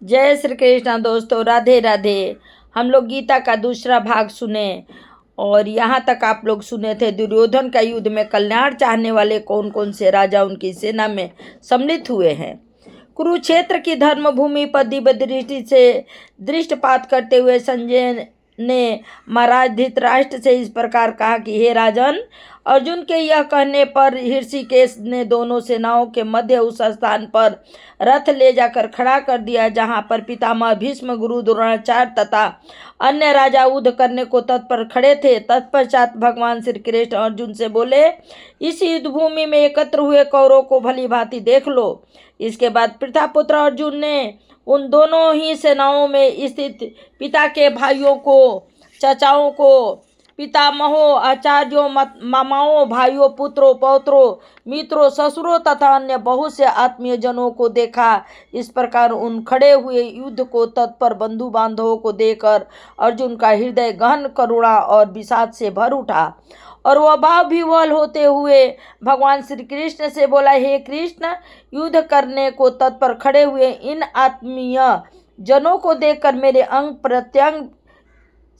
जय श्री कृष्ण दोस्तों, राधे राधे। हम लोग गीता का दूसरा भाग सुने और यहाँ तक आप लोग सुने थे दुर्योधन का युद्ध में कल्याण चाहने वाले कौन कौन से राजा उनकी सेना में सम्मिलित हुए हैं। कुरुक्षेत्र की धर्म भूमि पर दिव्य दृष्टि से दृष्टिपात करते हुए संजय ने महाराज धृतराष्ट्र से इस प्रकार कहा कि हे राजन, अर्जुन के यह कहने पर ऋषिकेश ने दोनों सेनाओं के मध्य उस स्थान पर रथ ले जाकर खड़ा कर दिया जहां पर पितामह भीष्म, गुरु द्रोणाचार्य तथा अन्य राजा युद्ध करने को तत्पर खड़े थे। तत्पश्चात भगवान श्री कृष्ण अर्जुन से बोले, इस युद्ध भूमि में एकत्र हुए कौरवों को भली भांति देख लो। इसके बाद पितापुत्र अर्जुन ने उन दोनों ही सेनाओं में स्थित पिता के भाइयों को, चाचाओं को, पितामहों, आचार्यों, मामाओं, भाइयों, पुत्रों, पौत्रों, मित्रों, ससुरों तथा अन्य बहुत से आत्मीय जनों को देखा। इस प्रकार उन खड़े हुए युद्ध को तत्पर बंधु बांधवों को देखकर अर्जुन का हृदय गहन करुणा और विषाद से भर उठा और वह भाव विह्वल होते हुए भगवान श्री कृष्ण से बोला, हे कृष्ण, युद्ध करने को तत्पर खड़े हुए इन आत्मीय जनों को देखकर मेरे अंग प्रत्यंग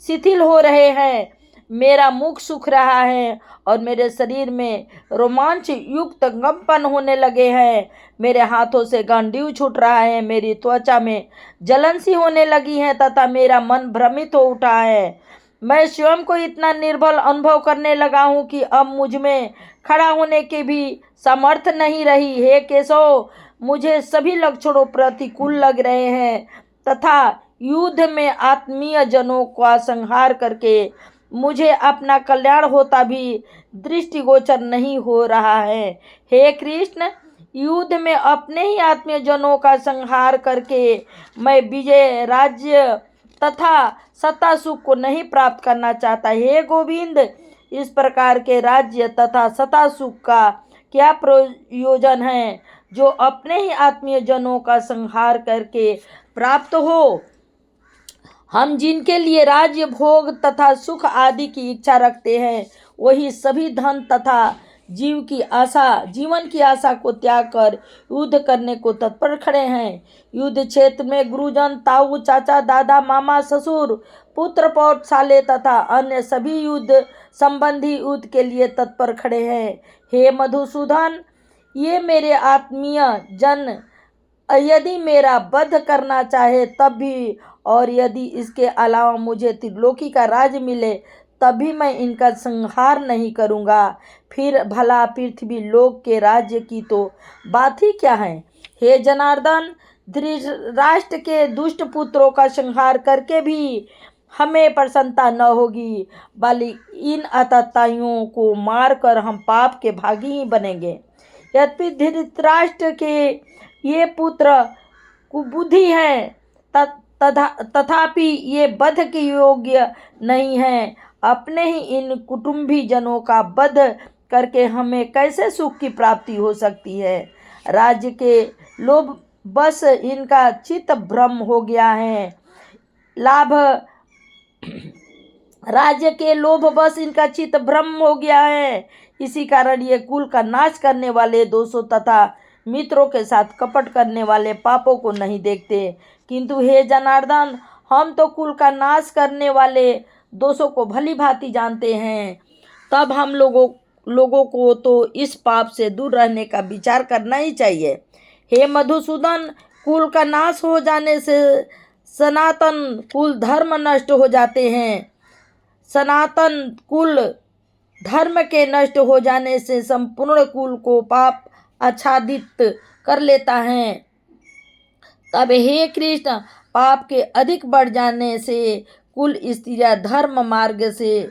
शिथिल हो रहे हैं, मेरा मुख सूख रहा है और मेरे शरीर में रोमांच युक्त कंपन होने लगे हैं। मेरे हाथों से गांडीव छूट रहा है, मेरी त्वचा में जलन सी होने लगी है तथा मेरा मन भ्रमित हो उठा है। मैं स्वयं को इतना निर्बल अनुभव करने लगा हूँ कि अब मुझ में खड़ा होने की भी सामर्थ्य नहीं रही। हे केशव, मुझे सभी लक्षणों प्रतिकूल लग रहे हैं तथा युद्ध में आत्मीय जनों का संहार करके मुझे अपना कल्याण होता भी दृष्टिगोचर नहीं हो रहा है। हे कृष्ण, युद्ध में अपने ही आत्मीय जनों का संहार करके मैं विजय, राज्य तथा सत्ता सुख को नहीं प्राप्त करना चाहता। हे गोविंद, इस प्रकार के राज्य तथा सत्ता सुख का क्या प्रयोजन है जो अपने ही आत्मीय जनों का संहार करके प्राप्त हो। हम जिनके लिए राज्य, भोग तथा सुख आदि की इच्छा रखते हैं वही सभी धन तथा जीवन की आशा को त्याग कर युद्ध करने को तत्पर खड़े हैं। युद्ध क्षेत्र में गुरुजन, ताऊ, चाचा, दादा, मामा, ससुर, पुत्र, पौत्र, साले तथा अन्य सभी युद्ध संबंधी युद्ध के लिए तत्पर खड़े हैं। हे मधुसूदन, ये मेरे आत्मीय जन यदि मेरा वध करना चाहे तब भी, और यदि इसके अलावा मुझे त्रिलोकी का राज मिले तब भी मैं इनका संहार नहीं करूँगा। फिर भला पृथ्वी लोक के राज्य की तो बात ही क्या है। हे जनार्दन, धृतराष्ट्र के दुष्ट पुत्रों का संहार करके भी हमें प्रसन्नता न होगी, बल्कि इन आतताइयों को मारकर हम पाप के भागी ही बनेंगे। यद्यपि धृतराष्ट्र के ये पुत्र कुबुद्धि हैं तथापि ये वध के योग्य नहीं हैं। अपने ही इन कुटुंबी जनों का वध करके हमें कैसे सुख की प्राप्ति हो सकती है। राज्य के लोभ बस इनका चित्त भ्रम हो गया है। राज्य के लोभ बस इनका चित्त भ्रम हो गया है। इसी कारण ये कुल का नाश करने वाले दोषों तथा मित्रों के साथ कपट करने वाले पापों को नहीं देखते। किंतु हे जनार्दन, हम तो कुल का नाश करने वाले दोषों को भली भांति जानते हैं। तब हम लोगों को तो इस पाप से दूर रहने का विचार करना ही चाहिए। हे मधुसूदन, कुल का नाश हो जाने से सनातन कुल धर्म नष्ट हो जाते हैं। सनातन कुल धर्म के नष्ट हो जाने से संपूर्ण कुल को पाप आच्छादित कर लेता है। तब हे कृष्ण, पाप के अधिक बढ़ जाने से कुल स्त्रियां धर्म मार्ग से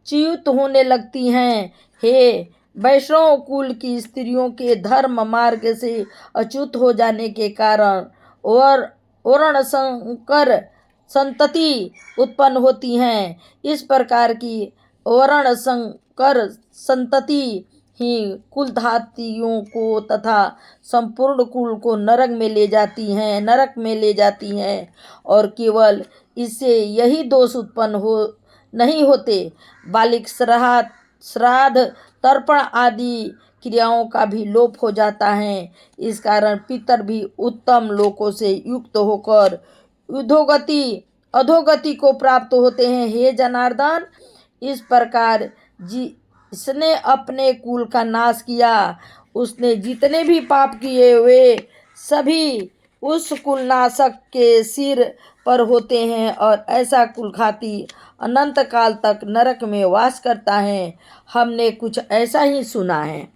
च्युत होने लगती हैं। हे वैष्णव कुल की स्त्रियों के धर्म मार्ग से अच्युत हो जाने के कारण और वर्ण संकर संतति उत्पन्न होती हैं। इस प्रकार की वर्ण संकर संतति ही कुलधातियों को तथा संपूर्ण कुल को नरक में ले जाती हैं और केवल इससे यही दोष उत्पन्न नहीं होते, बालिक श्राद्ध तर्पण आदि क्रियाओं का भी लोप हो जाता है। इस कारण पितर भी उत्तम लोकों से युक्त होकर अधोगति को प्राप्त होते हैं। हे जनार्दन, इस प्रकार जिसने अपने कुल का नाश किया, उसने जितने भी पाप किए वे सभी उस कुलनाशक के सिर पर होते हैं और ऐसा कुलघाती अनंत काल तक नरक में वास करता है। हमने कुछ ऐसा ही सुना है।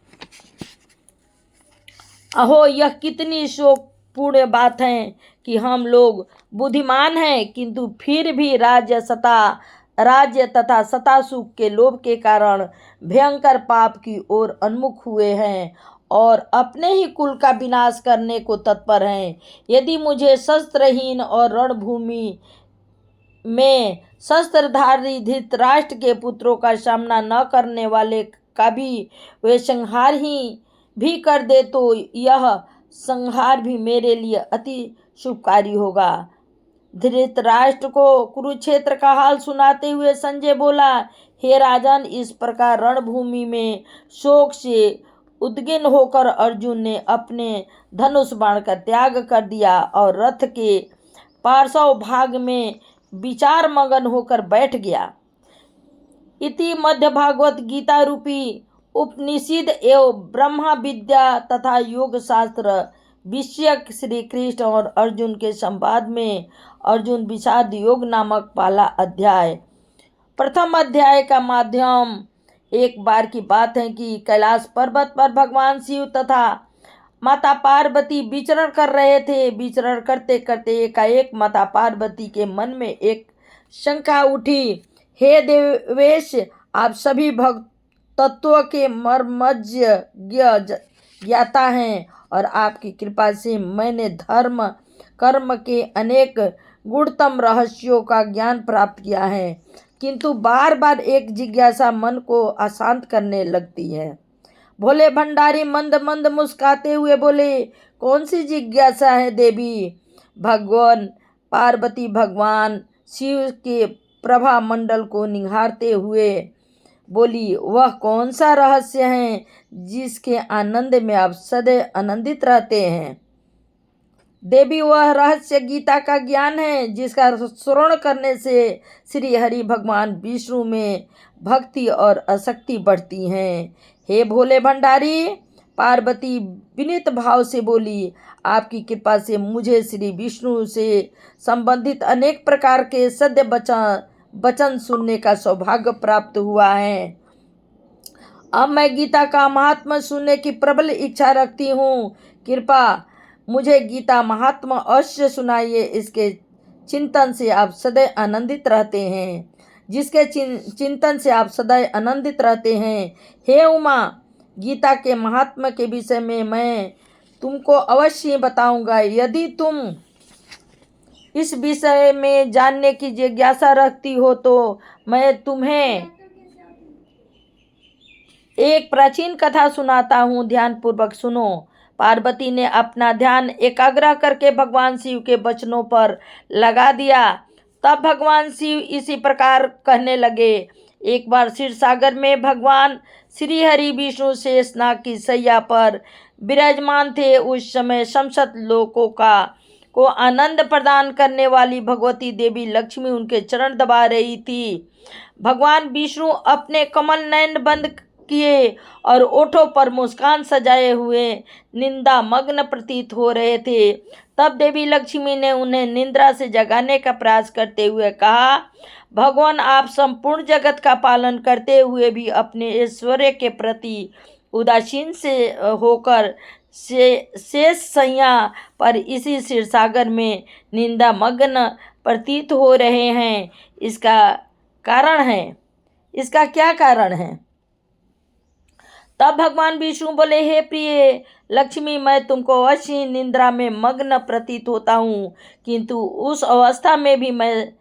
अहो, यह कितनी शोकपूर्ण बात है कि हम लोग बुद्धिमान हैं, किंतु फिर भी राज्य तथा सता सुख के लोभ के कारण भयंकर पाप की ओर उन्मुख हुए हैं और अपने ही कुल का विनाश करने को तत्पर हैं। यदि मुझे शस्त्रहीन और रणभूमि में शस्त्रधारी धृतराष्ट्र के पुत्रों का सामना न करने वाले का भी वे संहार ही भी कर दे तो यह संहार भी मेरे लिए अति शुभकारी होगा। धृतराष्ट्र को कुरुक्षेत्र का हाल सुनाते हुए संजय बोला, हे राजन, इस प्रकार रणभूमि में शोक से उद्विग्न होकर अर्जुन ने अपने धनुष बाण का त्याग कर दिया और रथ के पार्श्व भाग में विचार मगन होकर बैठ गया। इति मध्य भागवत गीता रूपी उपनिषद एवं ब्रह्मा विद्या तथा योग शास्त्र विषयक श्री कृष्ण और अर्जुन के संवाद में अर्जुन विषाद योग नामक पहला अध्याय। प्रथम अध्याय का माध्यम एक बार की बात है कि कैलाश पर्वत पर भगवान शिव तथा माता पार्वती विचरण कर रहे थे। विचरण करते करते एकाएक माता पार्वती के मन में एक शंका उठी, हे देवेश, आप सभी भक्त तत्व के मर्मज्ञ ज्ञाता हैं और आपकी कृपा से मैंने धर्म कर्म के अनेक गुणतम रहस्यों का ज्ञान प्राप्त किया है, किंतु बार बार एक जिज्ञासा मन को अशांत करने लगती है। भोले भंडारी मंद मंद मुस्काते हुए बोले, कौन सी जिज्ञासा है देवी? भगवान पार्वती भगवान शिव के प्रभा मंडल को निहारते हुए बोली, वह कौन सा रहस्य है जिसके आनंद में आप सदैव आनंदित रहते हैं? देवी, वह रहस्य गीता का ज्ञान है जिसका श्रवण करने से श्री हरि भगवान विष्णु में भक्ति और आसक्ति बढ़ती हैं। हे भोले भंडारी, पार्वती विनीत भाव से बोली, आपकी कृपा से मुझे श्री विष्णु से संबंधित अनेक प्रकार के सत्य वचन सुनने का सौभाग्य प्राप्त हुआ है। अब मैं गीता का महात्मा सुनने की प्रबल इच्छा रखती हूँ। कृपा मुझे गीता महात्मा अवश्य सुनाइए। इसके चिंतन से आप सदैव आनंदित रहते हैं, जिसके चिंतन से आप सदैव आनंदित रहते हैं। हे उमा, गीता के महात्मा के विषय में मैं तुमको अवश्य बताऊंगा। यदि तुम इस विषय में जानने की जिज्ञासा रखती हो तो मैं तुम्हें एक प्राचीन कथा सुनाता हूँ, ध्यानपूर्वक सुनो। पार्वती ने अपना ध्यान एकाग्र करके भगवान शिव के वचनों पर लगा दिया। तब भगवान शिव इसी प्रकार कहने लगे, एक बार क्षीर सागर में भगवान श्री हरि विष्णु शेषनाग की सैया पर विराजमान थे। उस समय समस्त लोकों को आनंद प्रदान करने वाली भगवती देवी लक्ष्मी उनके चरण दबा रही थी। भगवान विष्णु अपने कमल नयन बंद किए और ओठों पर मुस्कान सजाए हुए निंदा मग्न प्रतीत हो रहे थे। तब देवी लक्ष्मी ने उन्हें निंद्रा से जगाने का प्रयास करते हुए कहा, भगवान, आप संपूर्ण जगत का पालन करते हुए भी अपने ऐश्वर्य के प्रति उदासीन से होकर शेष सैया पर इसी क्षीर सागर में निंदा मग्न प्रतीत हो रहे हैं। इसका क्या कारण है? तब भगवान विष्णु बोले, हे प्रिय लक्ष्मी, मैं तुमको अवश्य निंद्रा में मग्न प्रतीत होता हूँ, किंतु उस अवस्था में भी मैं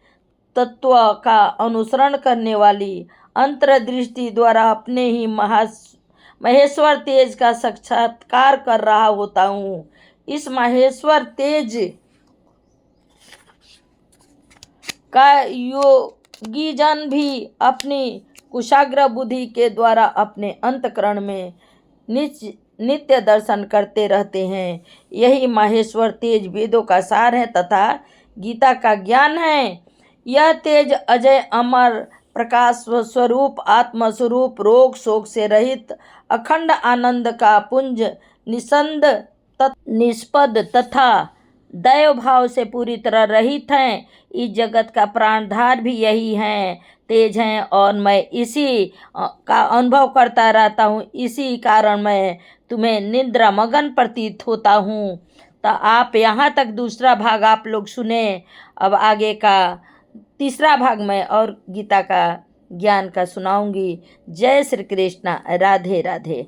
तत्व का अनुसरण करने वाली अंतर्दृष्टि द्वारा अपने ही महेश्वर तेज का साक्षात्कार कर रहा होता हूँ। इस महेश्वर तेज का योगी जन भी अपनी कुशाग्र बुद्धि के द्वारा अपने अंतःकरण में नित्य दर्शन करते रहते हैं। यही माहेश्वर तेज वेदों का सार है तथा गीता का ज्ञान है। यह तेज अजय अमर प्रकाश स्वरूप आत्मस्वरूप रोग शोक से रहित अखंड आनंद का पुंज निस्पंद निष्पद तथा दैव भाव से पूरी तरह रहित हैं। इस जगत का प्राणधार भी यही है, तेज हैं, और मैं इसी का अनुभव करता रहता हूँ। इसी कारण मैं तुम्हें निद्रा मगन प्रतीत होता हूँ। तो आप यहाँ तक दूसरा भाग आप लोग सुने। अब आगे का तीसरा भाग मैं और गीता का ज्ञान का सुनाऊंगी। जय श्री कृष्णा। राधे राधे।